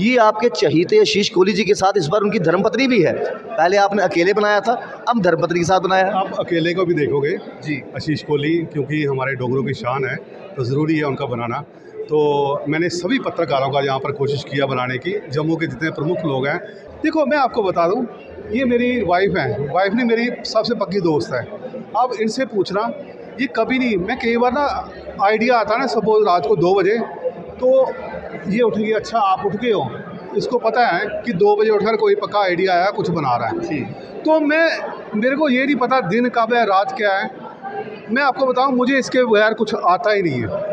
ये आपके चहीते आशीष कोहली जी के साथ इस बार उनकी धर्मपत्नी भी है। पहले आपने अकेले बनाया था, अब धर्मपत्नी के साथ बनाया है। आप अकेले को भी देखोगे जी। आशीष कोहली, क्योंकि हमारे डोगरों की शान है, तो ज़रूरी है उनका बनाना। तो मैंने सभी पत्रकारों का यहाँ पर कोशिश किया बनाने की, जम्मू के जितने प्रमुख लोग हैं। देखो, मैं आपको बता दूँ, ये मेरी वाइफ हैं, वाइफ नहीं मेरी सबसे पक्की दोस्त है। अब इनसे पूछना, ये कभी नहीं, मैं कई बार ना आइडिया आता है ना, सपोज रात को 2 बजे, तो ये उठ गई, अच्छा आप उठ गए हो, इसको पता है कि 2 बजे उठकर कोई पक्का आइडिया आया, कुछ बना रहा है। तो मेरे को ये नहीं पता दिन कब है, रात क्या है। मैं आपको बताऊं, मुझे इसके बगैर कुछ आता ही नहीं है,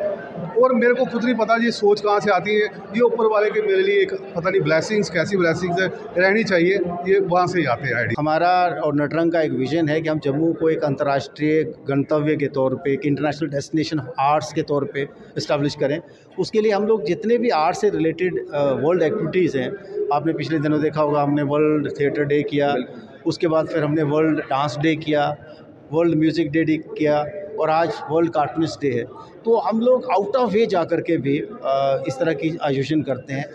और मेरे को खुद नहीं पता ये सोच कहाँ से आती है। ये ऊपर वाले के मेरे लिए एक पता नहीं ब्लेसिंग्स, कैसी ब्लेसिंग्स रहनी चाहिए, ये वहाँ से ही आते हैं आइडिया। हमारा और नटरंग का एक विज़न है कि हम जम्मू को एक अंतर्राष्ट्रीय गंतव्य के तौर पे, एक इंटरनेशनल डेस्टिनेशन ऑफ आर्ट्स के तौर पे इस्टेब्लिश करें। उसके लिए हम लोग जितने भी आर्ट से रिलेटेड वर्ल्ड एक्टिविटीज़ हैं, आपने पिछले दिनों देखा होगा, हमने वर्ल्ड थिएटर डे किया, उसके बाद फिर हमने वर्ल्ड डांस डे किया, वर्ल्ड म्यूज़िक डे किया, और आज वर्ल्ड कार्टूनिस्ट डे है। तो हम लोग आउट ऑफ वे जा कर के भी इस तरह की आयोजन करते हैं।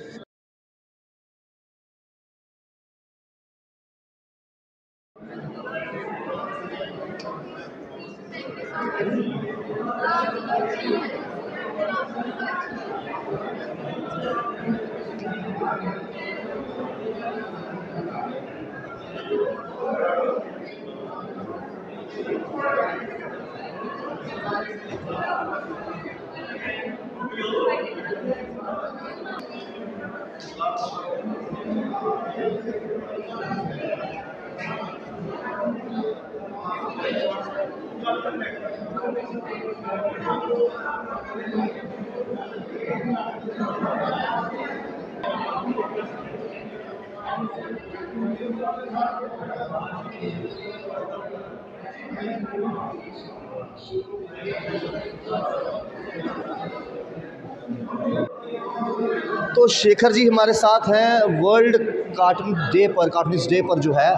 तो शेखर जी हमारे साथ हैं वर्ल्ड कार्टूनिस्ट डे पर जो है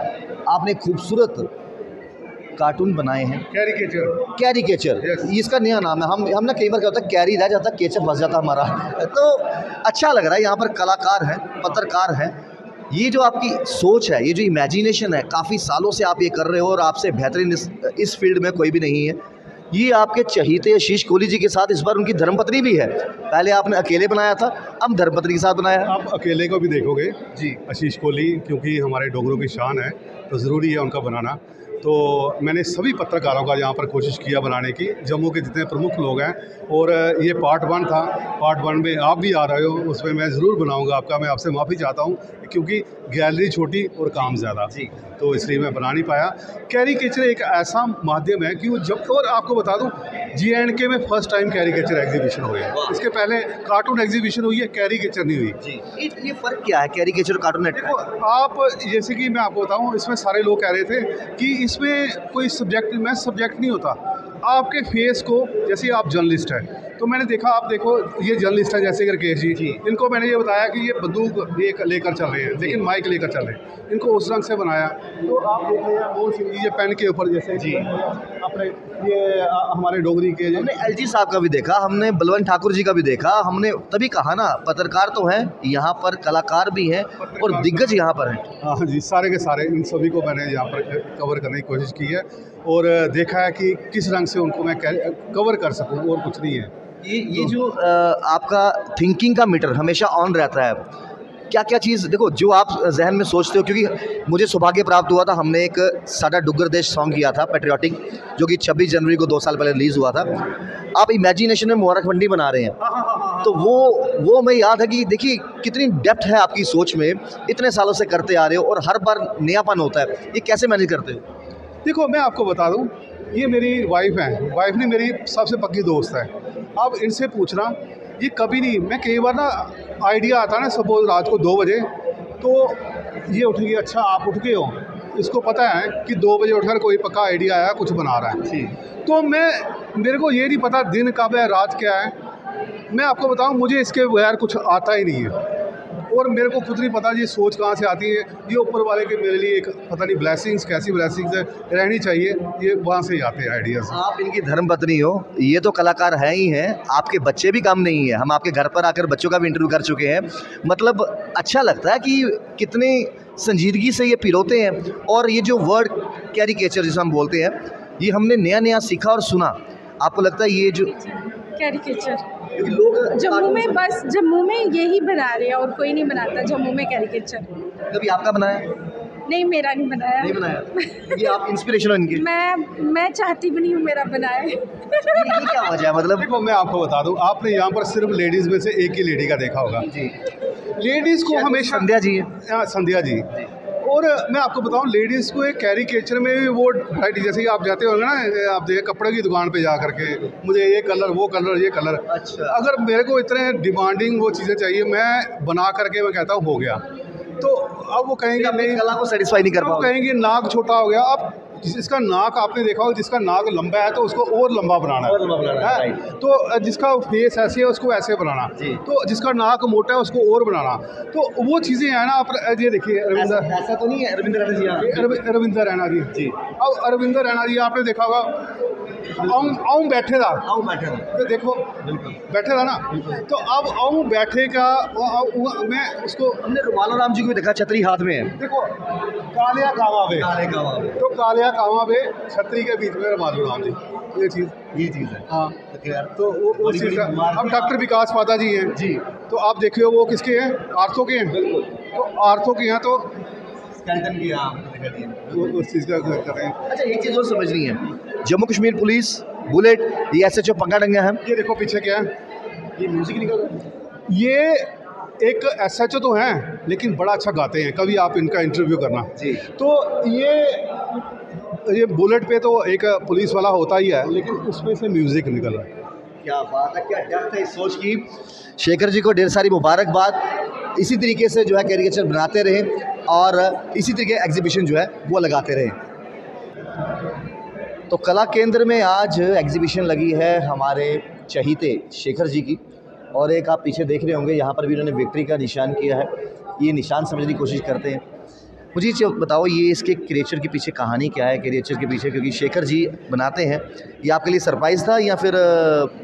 आपने खूबसूरत कार्टून बनाए हैं, कैरिकेचर। इसका नया नाम है। हम ना कई बार क्या होता है, कैरी रह जाता है, केचर फंस जाता हमारा। तो अच्छा लग रहा है, यहाँ पर कलाकार हैं, पत्रकार हैं। ये जो आपकी सोच है, ये जो इमेजिनेशन है, काफ़ी सालों से आप ये कर रहे हो और आपसे बेहतरीन इस फील्ड में कोई भी नहीं है। ये आपके चहीते आशीष कोहली जी के साथ इस बार उनकी धर्मपत्नी भी है। पहले आपने अकेले बनाया था, अब धर्मपत्नी के साथ बनाया है। आप अकेले को भी देखोगे जी। आशीष कोहली, क्योंकि हमारे डोगरों की शान है, तो ज़रूरी है उनका बनाना। तो मैंने सभी पत्रकारों का यहाँ पर कोशिश किया बनाने की, जम्मू के जितने प्रमुख लोग हैं। और ये पार्ट 1 था, पार्ट 1 में आप भी आ रहे हो, उसमें मैं ज़रूर बनाऊँगा आपका। मैं आपसे माफ़ी चाहता हूँ, क्योंकि गैलरी छोटी और काम ज़्यादा, तो इसलिए मैं बना नहीं पाया। कैरिकेचर एक ऐसा माध्यम है कि वो जब, और आपको बता दूं, J&K में फर्स्ट टाइम कैरिकेचर एग्जीबिशन हुई है। इसके पहले कार्टून एग्जीबिशन हुई है, कैरिकेचर नहीं हुई। ये फ़र्क क्या है कैरिकेचर और कार्टून? देखो, आप जैसे कि मैं आपको बताऊं, इसमें सारे लोग कह रहे थे कि इसमें कोई सब्जेक्ट नहीं होता। आपके फेस को, जैसे आप जर्नलिस्ट हैं, तो मैंने देखा, आप देखो ये जर्नलिस्ट है जैसे राकेश जी, इनको मैंने ये बताया कि ये बंदूक लेकर चल रहे हैं, लेकिन माइक लेकर चल रहे हैं, इनको उस रंग से बनाया। तो आप देख रहे हैं वो ये पेन के ऊपर जैसे अपने ये हमारे डोगरी के, हमने LG साहब का भी देखा, हमने बलवंत ठाकुर जी का भी देखा। हमने तभी कहा ना, पत्रकार तो हैं यहाँ पर, कलाकार भी हैं और दिग्गज यहाँ पर हैं। हाँ जी, सारे के सारे इन सभी को मैंने यहाँ पर कवर करने की कोशिश की है, और देखा है कि किस रंग से उनको मैं कवर कर सकूँ, और कुछ नहीं है। ये जो आपका थिंकिंग का मीटर हमेशा ऑन रहता है, क्या क्या चीज़, देखो जो आप जहन में सोचते हो, क्योंकि मुझे सौभाग्य प्राप्त हुआ था, हमने एक साडा डुग्गर देश सॉन्ग किया था पैट्रियोटिक, जो कि 26 जनवरी को 2 साल पहले रिलीज़ हुआ था। आप इमेजिनेशन में मुबारक मंडी बना रहे हैं, तो वो मैं याद है कि देखिए कितनी डेप्थ है आपकी सोच में, इतने सालों से करते आ रहे हो और हर बार नयापन होता है। ये कैसे मैनेज करते हो? देखो, मैं आपको बता दूं, ये मेरी वाइफ हैं, वाइफ नहीं मेरी सबसे पक्की दोस्त है। अब इनसे पूछना, ये कभी नहीं, मैं कई बार ना आइडिया आता है ना, सपोज रात को 2 बजे, तो ये उठ गई, अच्छा आप उठ गए हो, इसको पता है कि 2 बजे उठकर कोई पक्का आइडिया आया, कुछ बना रहा है। तो मेरे को ये नहीं पता दिन कब है, रात क्या है। मैं आपको बताऊं, मुझे इसके बगैर कुछ आता ही नहीं है, और मेरे को खुद नहीं पता ये सोच कहाँ से आती है, ये ऊपर वाले के मेरे लिए एक पता नहीं ब्लेसिंग्स, कैसी ब्लेसिंग्स है रहनी चाहिए, ये वहाँ से ही आते हैं आइडियाज़। आप इनकी धर्मपत्नी हो, ये तो कलाकार हैं ही हैं, आपके बच्चे भी कम नहीं है, हम आपके घर पर आकर बच्चों का भी इंटरव्यू कर चुके हैं। मतलब अच्छा लगता है कि कितने संजीदगी से ये पिरोते हैं। और ये जो वर्ड कैरिकेचर जिसे हम बोलते हैं, ये हमने नया नया सीखा और सुना। आपको लगता है ये जो कैरिकेचर लोग जम्मू में, बस जम्मू में यही बना रहे हैं और कोई नहीं बनाता जम्मू में कैरिकेचर। कभी आपका बनाया? नहीं, मेरा नहीं बनाया। नहीं बनाया, क्योंकि आप इंस्पिरेशन हो इनके। मैं चाहती भी नहीं हूँ मेरा बनाए। ये क्या वजह है? मतलब देखो मैं आपको बता दूं, आपने यहाँ पर सिर्फ लेडीज़ में से एक ही लेडी का देखा होगा जी, लेडीज़ को हमेशा संध्या जी है। हाँ, संध्या जी। और मैं आपको बताऊं, लेडीज़ को एक कैरिकेचर में भी वो वैरायटी, जैसे कि आप जाते होंगे ना, आप देखिए कपड़े की दुकान पे जा करके मुझे ये कलर, वो कलर, ये कलर। अच्छा। अगर मेरे को इतने डिमांडिंग वो चीज़ें चाहिए, मैं बना करके मैं कहता हूँ हो गया, तो अब वो कहेंगे नहीं, कला को सेटिस्फाई नहीं कर वो पाओगे। कहेंगे नाक छोटा हो गया। अब जिसका नाक आपने देखा होगा, जिसका नाक लंबा है तो उसको और लंबा बनाना और लंबा बनाना है, है, तो जिसका फेस ऐसे है उसको ऐसे बनाना, जी। तो जिसका नाक मोटा है उसको और बनाना। तो वो चीज़ें हैं ना, आप ये देखिए ऐसा तो नहीं है रविंद्र रैना जी यहाँ? रविंद्र रैना जी जी। अब रविंद्र रैना जी आपने देखा होगा, आऊँ बैठे था, आओ बैठे रहो। तो देखो बैठे था ना, तो अब आऊँ बैठे का मैं उसको, हमने रुमाला राम जी को भी देखा, छतरी हाथ में है। देखो कालिया कावा बे, काले का वहाँ पे। तो कालिया कावा बे छतरी के बीच में रुमालू राम जी, ये चीज़ है। हाँ, तो वो चीज़ का। अब डॉक्टर विकास पादा जी हैं जी, तो आप देखिए वो किसके हैं, आर्थो के हैं। बिल्कुल। तो आर्थो के हैं, तो स्केलेटन की आप दिखा दिए। वो उस चीज़ का कर रहे हैं। अच्छा, एक चीज़ और समझनी है, जम्मू कश्मीर पुलिस बुलेट, ये SHO पंगा डंगा है। ये देखो पीछे क्या है, ये म्यूजिक निकल रहा है। ये एक SHO तो हैं लेकिन बड़ा अच्छा गाते हैं, कभी आप इनका इंटरव्यू करना जी। तो ये बुलेट पे तो एक पुलिस वाला होता ही है, लेकिन उसमें से म्यूज़िक निकल रहा है। क्या बात है, क्या डेप्थ है इस सोच की। शेखर जी को ढेर सारी मुबारकबाद। इसी तरीके से जो है कैरिकेचर बनाते रहें और इसी तरीके एग्जीबिशन जो है वो लगाते रहें। तो कला केंद्र में आज एग्जीबिशन लगी है हमारे चहीते शेखर जी की, और एक आप पीछे देख रहे होंगे, यहाँ पर भी उन्होंने विक्ट्री का निशान किया है। ये निशान समझने की कोशिश करते हैं। मुझे ये बताओ, ये इसके क्रिएचर के पीछे कहानी क्या है? क्रिएचर के पीछे क्योंकि शेखर जी बनाते हैं, ये आपके लिए सरप्राइज़ था या फिर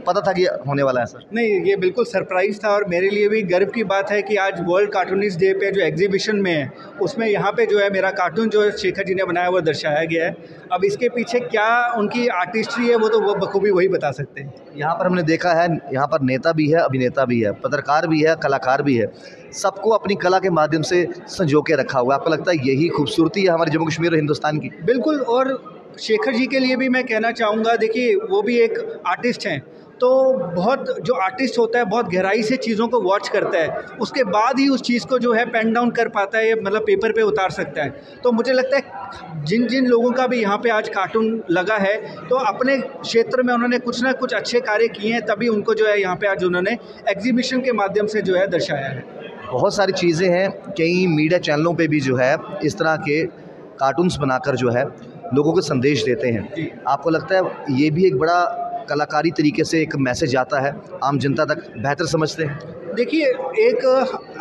पता था कि होने वाला है? सर नहीं, ये बिल्कुल सरप्राइज़ था और मेरे लिए भी गर्व की बात है कि आज वर्ल्ड कार्टूनिस्ट डे पे जो एग्जीबिशन में है उसमें यहाँ पे जो है मेरा कार्टून जो शेखर जी ने बनाया वो दर्शाया गया है। अब इसके पीछे क्या उनकी आर्टिस्ट्री है वो तो वो बखूबी वही बता सकते हैं। यहाँ पर हमने देखा है, यहाँ पर नेता भी है, अभिनेता भी है, पत्रकार भी है, कलाकार भी है, सबको अपनी कला के माध्यम से संजो के रखा हुआ है। आपको लगता है यही खूबसूरती है हमारे जम्मू कश्मीर और हिंदुस्तान की? बिल्कुल। और शेखर जी के लिए भी मैं कहना चाहूँगा, देखिए वो भी एक आर्टिस्ट हैं, तो बहुत जो आर्टिस्ट होता है बहुत गहराई से चीज़ों को वॉच करता है, उसके बाद ही उस चीज़ को जो है पेन डाउन कर पाता है, मतलब पेपर पे उतार सकता है। तो मुझे लगता है जिन जिन लोगों का भी यहाँ पे आज कार्टून लगा है तो अपने क्षेत्र में उन्होंने कुछ ना कुछ अच्छे कार्य किए हैं, तभी उनको जो है यहाँ पे आज उन्होंने एग्जीबिशन के माध्यम से जो है दर्शाया है। बहुत सारी चीज़ें हैं, कई मीडिया चैनलों पे भी जो है इस तरह के कार्टून्स बनाकर जो है लोगों को संदेश देते हैं। आपको लगता है ये भी एक बड़ा कलाकारी तरीके से एक मैसेज आता है, आम जनता तक बेहतर समझते हैं? देखिए, एक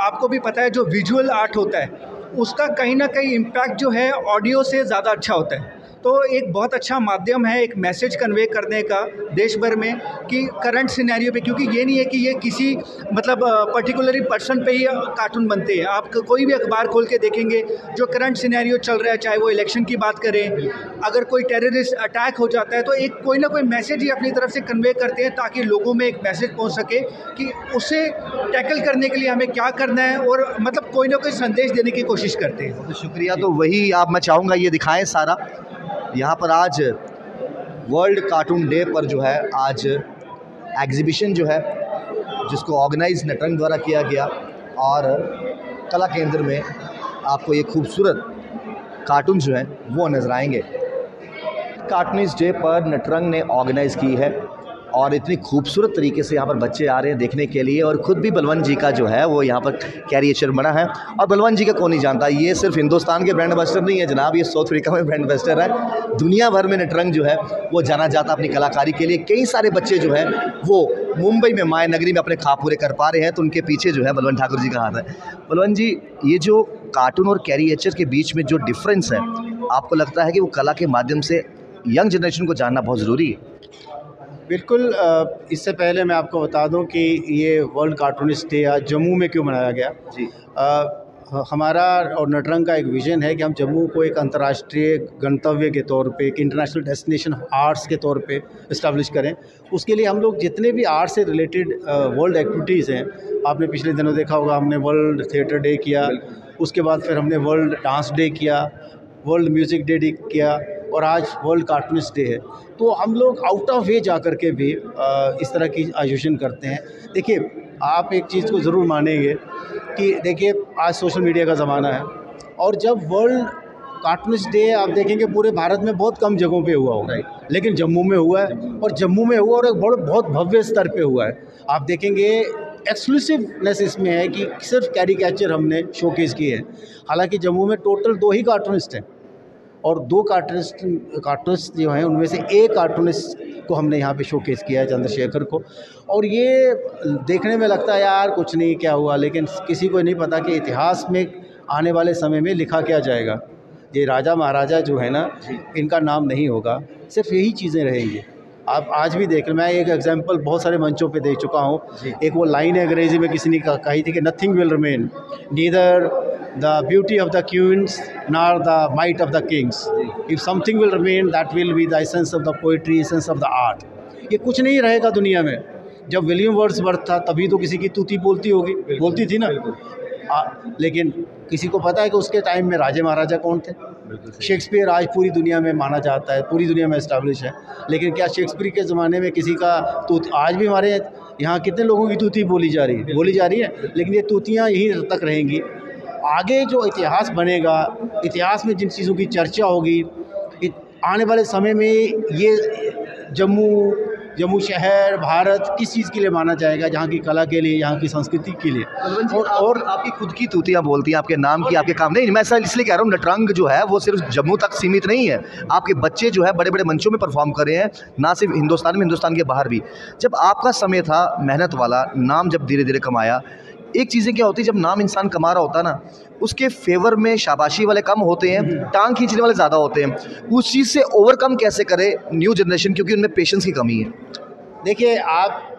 आपको भी पता है जो विजुअल आर्ट होता है उसका कहीं ना कहीं इम्पैक्ट जो है ऑडियो से ज़्यादा अच्छा होता है। तो एक बहुत अच्छा माध्यम है एक मैसेज कन्वे करने का देश भर में कि करंट सिनेरियो पे, क्योंकि ये नहीं है कि ये किसी मतलब पर्टिकुलरली पर्सन पे ही कार्टून बनते हैं। आप कोई भी अखबार खोल के देखेंगे जो करंट सिनेरियो चल रहा है, चाहे वो इलेक्शन की बात करें, अगर कोई टेररिस्ट अटैक हो जाता है तो एक कोई ना कोई मैसेज ही अपनी तरफ से कन्वे करते हैं ताकि लोगों में एक मैसेज पहुँच सके कि उसे टैकल करने के लिए हमें क्या करना है, और मतलब कोई ना कोई संदेश देने की कोशिश करते हैं। तो शुक्रिया। तो वही आप, मैं चाहूँगा ये दिखाएं सारा। यहाँ पर आज वर्ल्ड कार्टून डे पर जो है आज एग्जीबिशन जो है जिसको ऑर्गेनाइज नटरंग द्वारा किया गया, और कला केंद्र में आपको ये खूबसूरत कार्टून जो हैं वो नज़र आएंगे। कार्टूनिस्ट डे पर नटरंग ने ऑर्गेनाइज़ की है और इतनी खूबसूरत तरीके से यहाँ पर बच्चे आ रहे हैं देखने के लिए। और ख़ुद भी बलवंत जी का जो है वो यहाँ पर कैरिकेचर बना है। और बलवंत जी का कौन नहीं जानता, ये सिर्फ हिंदुस्तान के ब्रांड एम्बेसडर नहीं है जनाब, ये साउथ अफ्रीका में ब्रांड एम्बेसडर है। दुनिया भर में नटरंग जो है वो जाना जाता अपनी कलाकारी के लिए। कई सारे बच्चे जो है वो मुंबई में माया नगरी में अपने ख्वाब पूरे कर पा रहे हैं, तो उनके पीछे जो है बलवंत ठाकुर जी का हाथ है। बलवंत जी, ये जो कार्टून और कैरिकेचर के बीच में जो डिफरेंस है, आपको लगता है कि वो कला के माध्यम से यंग जनरेशन को जानना बहुत ज़रूरी है? बिल्कुल। इससे पहले मैं आपको बता दूं कि ये वर्ल्ड कार्टूनिस्ट डे आज जम्मू में क्यों मनाया गया जी। हमारा और नटरंग का एक विज़न है कि हम जम्मू को एक अंतर्राष्ट्रीय गंतव्य के तौर पे, एक इंटरनेशनल डेस्टिनेशन ऑफ आर्ट्स के तौर पे इस्टेब्लिश करें। उसके लिए हम लोग जितने भी आर्ट से रिलेटेड वर्ल्ड एक्टिविटीज़ हैं, आपने पिछले दिनों देखा होगा, हमने वर्ल्ड थिएटर डे किया, उसके बाद फिर हमने वर्ल्ड डांस डे किया, वर्ल्ड म्यूज़िक डे किया, और आज वर्ल्ड कार्टूनिस्ट डे है। तो हम लोग आउट ऑफ वे जा कर के भी इस तरह की आयोजन करते हैं। देखिए, आप एक चीज़ को ज़रूर मानेंगे कि देखिए आज सोशल मीडिया का ज़माना है, और जब वर्ल्ड कार्टूनिस्ट डे आप देखेंगे पूरे भारत में बहुत कम जगहों पे हुआ होगा, लेकिन जम्मू में हुआ है, और जम्मू में हुआ और एक बहुत भव्य स्तर पे हुआ है। आप देखेंगे एक्सक्लूसिवनेस इसमें है कि सिर्फ कैरिकेचर हमने शोकेस किए हैं। हालांकि जम्मू में टोटल 2 ही कार्टूनिस्ट हैं, और 2 कार्टूनिस्ट जो हैं उनमें से एक कार्टूनिस्ट को हमने यहाँ पे शोकेस किया है, चंद्रशेखर को। और ये देखने में लगता है यार कुछ नहीं क्या हुआ, लेकिन किसी को नहीं पता कि इतिहास में आने वाले समय में लिखा क्या जाएगा। ये राजा महाराजा जो है ना, इनका नाम नहीं होगा, सिर्फ यही चीज़ें रहेंगी। आप आज भी देख, मैं एक एग्जांपल बहुत सारे मंचों पे देख चुका हूँ। एक वो लाइन है अंग्रेजी में किसी ने कही थी कि nothing will remain, neither the beauty of the queens nor the might of the kings. If something will remain, that will be the essence of the poetry, essence of the art. ये कुछ नहीं रहेगा दुनिया में। जब William Wordsworth था तभी तो किसी की तूती बोलती थी ना। लेकिन किसी को पता है कि उसके टाइम में राजे महाराजा कौन थे? शेक्सपियर आज पूरी दुनिया में माना जाता है, पूरी दुनिया में एस्टैब्लिश है। लेकिन क्या शेक्सपियर के ज़माने में किसी का आज भी हमारे यहाँ कितने लोगों की तूती बोली जा रही है, लेकिन ये तूतियाँ यहीं तक रहेंगी। आगे जो इतिहास बनेगा, इतिहास में जिन चीज़ों की चर्चा होगी, आने वाले समय में ये जम्मू शहर भारत किस चीज़ के लिए माना जाएगा? जहाँ की कला के लिए, यहाँ की संस्कृति के लिए। और आपकी खुद की तूतियाँ बोलती हैं, आपके नाम की, आपके काम नहीं। मैं ऐसा इसलिए कह रहा हूँ, नटरंग जो है वो सिर्फ जम्मू तक सीमित नहीं है। आपके बच्चे जो है बड़े बड़े मंचों में परफॉर्म कर रहे हैं, ना सिर्फ हिंदुस्तान में, हिंदुस्तान के बाहर भी। जब आपका समय था मेहनत वाला, नाम जब धीरे धीरे कमाया, एक चीज़ें क्या होती है, जब नाम इंसान कमा रहा होता है ना, उसके फेवर में शाबाशी वाले कम होते हैं, टांग खींचने वाले ज़्यादा होते हैं। उस चीज़ से ओवरकम कैसे करे न्यू जनरेशन, क्योंकि उनमें पेशेंस की कमी है। देखिए, आप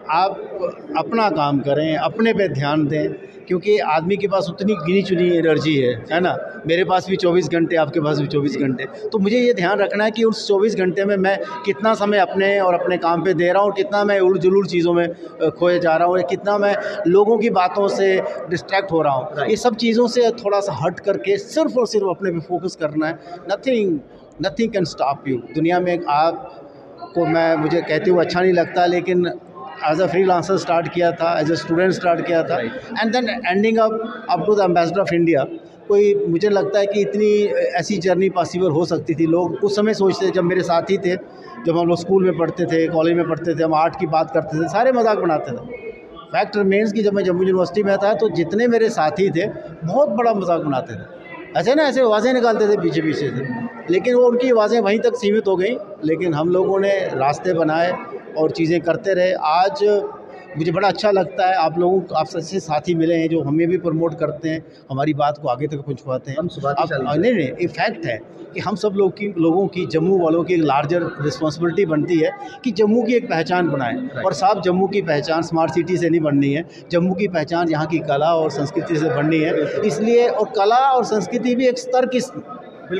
अपना काम करें, अपने पे ध्यान दें, क्योंकि आदमी के पास उतनी गिनी चुनी एनर्जी है ना। मेरे पास भी 24 घंटे, आपके पास भी 24 घंटे। तो मुझे ये ध्यान रखना है कि उस 24 घंटे में मैं कितना समय अपने और अपने काम पे दे रहा हूँ, कितना मैं उलझुल चीज़ों में खोए जा रहा हूँ, कितना मैं लोगों की बातों से डिस्ट्रैक्ट हो रहा हूँ। ये सब चीज़ों से थोड़ा सा हट करके सिर्फ और सिर्फ अपने पे फोकस करना है। Nothing can stop you. दुनिया में आपको मुझे कहते हुए अच्छा नहीं लगता, लेकिन एज अ फ्रीलांसर स्टार्ट किया था, एज अ स्टूडेंट स्टार्ट किया था, and then ending up to the ambassador of India. कोई मुझे लगता है कि इतनी ऐसी जर्नी पॉसिबल हो सकती थी। लोग उस समय सोचते, जब मेरे साथी थे, जब हम लोग स्कूल में पढ़ते थे, कॉलेज में पढ़ते थे, हम आर्ट की बात करते थे, सारे मजाक बनाते थे। फैक्ट रिमेन्स कि जब मैं जम्मू यूनिवर्सिटी में था तो जितने मेरे साथी थे बहुत बड़ा मजाक बनाते थे, ऐसे आवाज़ें निकालते थे पीछे से, लेकिन वो उनकी आवाज़ें वहीं तक सीमित हो गई। लेकिन हम लोगों ने रास्ते बनाए और चीज़ें करते रहे। आज मुझे बड़ा अच्छा लगता है आप सबसे साथी मिले हैं जो हमें भी प्रमोट करते हैं, हमारी बात को आगे तक पहुंचवाते हैं। नहीं, ये फैक्ट है कि हम सब लोगों की जम्मू वालों की एक लार्जर रिस्पॉन्सिबिलिटी बनती है कि जम्मू की एक पहचान बनाएं। और साफ जम्मू की पहचान स्मार्ट सिटी से नहीं बननी है, जम्मू की पहचान यहाँ की कला और संस्कृति से बननी है। इसलिए और कला और संस्कृति भी एक स्तर की,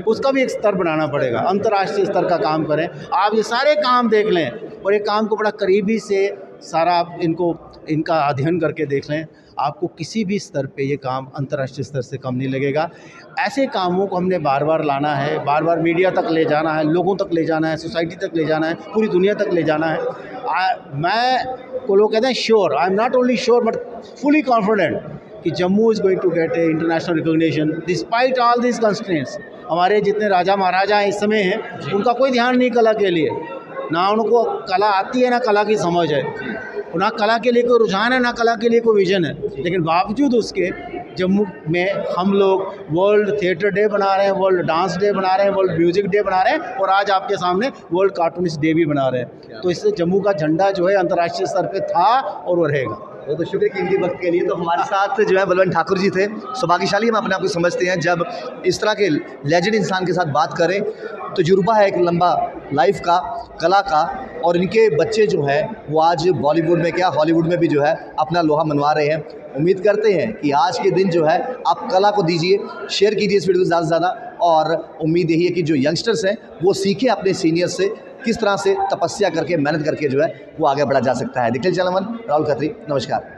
उसका भी एक स्तर बनाना पड़ेगा, अंतर्राष्ट्रीय स्तर का काम करें। आप ये सारे काम देख लें और ये काम को बड़ा करीबी से सारा आप इनका अध्ययन करके देख लें, आपको किसी भी स्तर पे ये काम अंतर्राष्ट्रीय स्तर से कम नहीं लगेगा। ऐसे कामों को हमने बार बार लाना है, बार बार मीडिया तक ले जाना है, लोगों तक ले जाना है, सोसाइटी तक ले जाना है, पूरी दुनिया तक ले जाना है। लोग कहते हैं sure, I am not only sure but fully confident कि Jammu is going to get a international recognition despite all this constraints. हमारे जितने राजा महाराजा इस समय हैं, उनका कोई ध्यान नहीं कला के लिए, ना उनको कला आती है ना कला की समझ है, ना कला के लिए कोई रुझान है ना कला के लिए कोई विज़न है। लेकिन बावजूद उसके जम्मू में हम लोग वर्ल्ड थिएटर डे बना रहे हैं, वर्ल्ड डांस डे बना रहे हैं, वर्ल्ड म्यूज़िक डे बना रहे हैं और आज आपके सामने वर्ल्ड कार्टूनिस्ट डे भी बना रहे हैं। तो इससे जम्मू का झंडा जो है अंतर्राष्ट्रीय स्तर पे था और वो रहेगा। वो तो शुक्र कीमती वक्त के लिए। तो हमारे साथ जो है बलवंत ठाकुर जी थे। सौभाग्यशाली हम अपने आप को समझते हैं जब इस तरह के लेजेंड इंसान के साथ बात करें। तजुर्बा है एक लंबा लाइफ का, कला का, और इनके बच्चे जो हैं वो आज बॉलीवुड में क्या हॉलीवुड में भी जो है अपना लोहा मनवा रहे हैं। उम्मीद करते हैं कि आज के दिन जो है आप कला को दीजिए, शेयर कीजिए इस वीडियो को ज़्यादा से ज़्यादा, और उम्मीद यही है कि जो यंगस्टर्स हैं वो सीखें अपने सीनियर से किस तरह से तपस्या करके मेहनत करके जो है वो आगे बढ़ा जा सकता है। देखिए चैनल राहुल खत्री, नमस्कार।